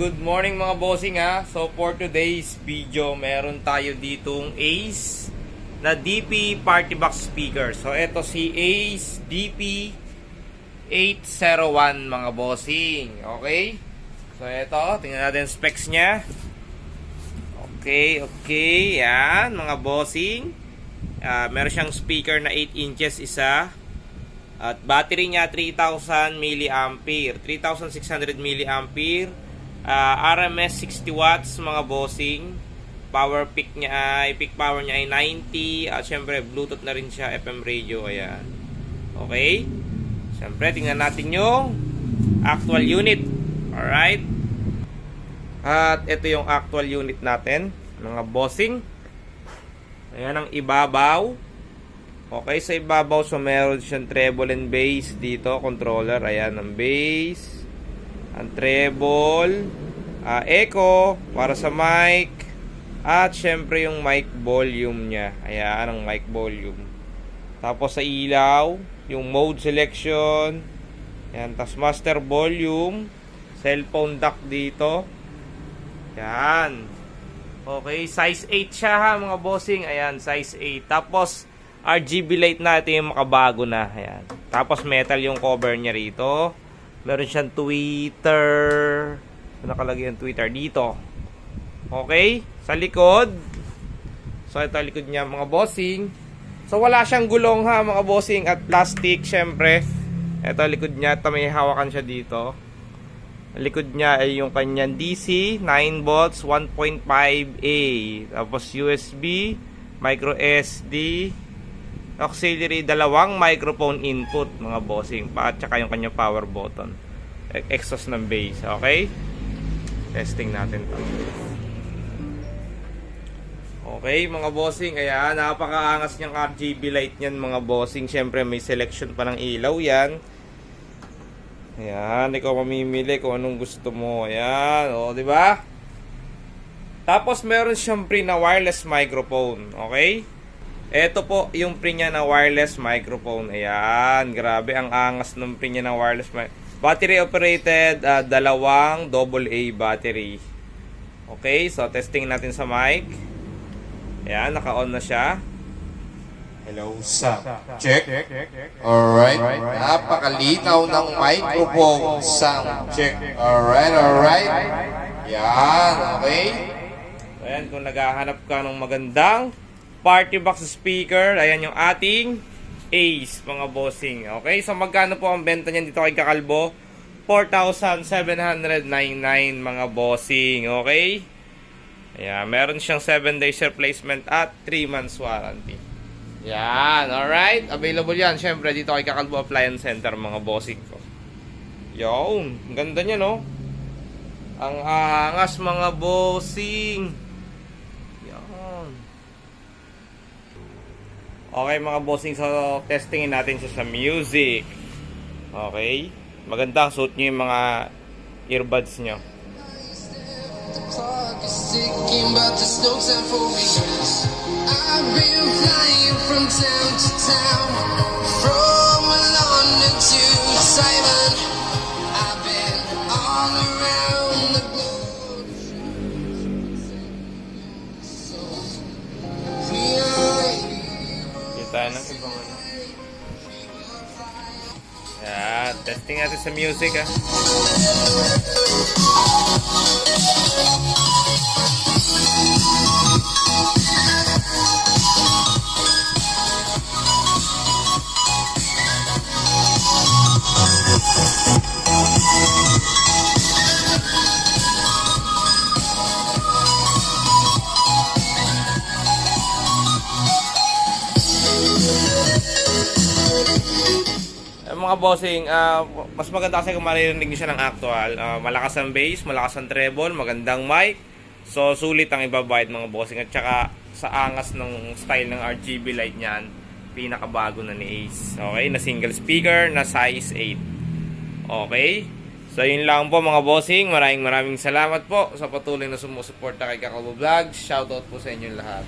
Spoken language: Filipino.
good morning mga bossing ha. So for today's video, meron tayo ditong Ace na DP Party Box Speaker. So ito si Ace DP 801 mga bossing. Okay? So ito, tingnan natin specs niya. Okay. Yan mga bossing. Meron siyang speaker na 8 inches isa. At battery niya 3,000 mAh, 3,600 mAh, RMS 60 watts mga bossing. Power peak niya ay peak power niya ay 90 at syempre Bluetooth na rin siya, FM radio, ayan. Okay? Syempre tingnan natin yung actual unit. Alright? At ito yung actual unit natin mga bossing. Ayan ang ibabaw. Okay, sa ibabaw, so meron siyang treble and bass dito, controller. Ayan, ang bass, ang treble, echo, para sa mic, at syempre yung mic volume niya. Ayan, ang mic volume. Tapos sa ilaw, yung mode selection. Ayan, tas master volume, cellphone dock dito. Ayan. Okay, size 8 siya ha, mga bossing. Ayan, size 8. Tapos, RGB light natin yung makabago na. Ayan. Tapos metal yung cover niya rito. Meron siyang tweeter. Nakalagay yung tweeter dito. Okay? Sa likod. So ito likod niya mga bossing. So wala siyang gulong ha mga bossing. At plastic syempre. Ito likod niya. Ito may hawakan siya dito. Likod niya ay yung kanyang DC 9 volts 1.5A. Tapos USB, micro SD, auxiliary, dalawang microphone input mga bossing at saka yung kanyang power button, exhaust ng bass. Okay, testing natin to. Okay mga bossing, ayan, napakaangas niyang RGB light niyan mga bossing. Syempre may selection pa ng ilaw yan. Ayan, ikaw mamimili kung anong gusto mo. Ayan, o diba? Tapos meron siyang pre na wireless microphone. Okay, ito po yung pre niya na wireless microphone. Ayan, grabe ang angas ng pre niya na wireless battery operated, dalawang AA battery. Okay, so testing natin sa mic. Ayan, naka-on na siya. Hello, sound. Check. Alright. Napakalinaw ng microphone. Sound. Check. Alright. Yan, okay. So, ayan, kung naghahanap ka ng magandang party box speaker, ayan yung ating Ace mga bossing. Okay, so magkano po ang benta niyan dito kay Kakalbo? 4,799 mga bossing. Okay, ayan, meron siyang 7 days replacement at 3 months warranty. Yan, alright, available yan syempre dito kay Kakalbo Appliance Center mga bossing ko. Yun, ang ganda niya no. Ang angas mga bossing. Okay mga bossing, so testingin natin siya sa music. Okay, maganda, suit nyo yung mga earbuds nyo. I've been flying from town to town, from London to Taiwan. I've been all around the globe. Kita ng ibang ano. Yan, testing natin sa music ha. Mga bossing, mas maganda kasi kung maririnig nyo siya ng actual. Malakas ang bass, malakas ang treble, magandang mic. So sulit ang ibabayad mga bossing. At saka sa angas ng style ng RGB light niyan, pinakabago na ni Ace. Okay, na single speaker na size 8. Okay, so yun lang po mga bossing. Maraming salamat po sa patuloy na sumusuporta kay Kakalbo Vlogs. Shoutout po sa inyong lahat.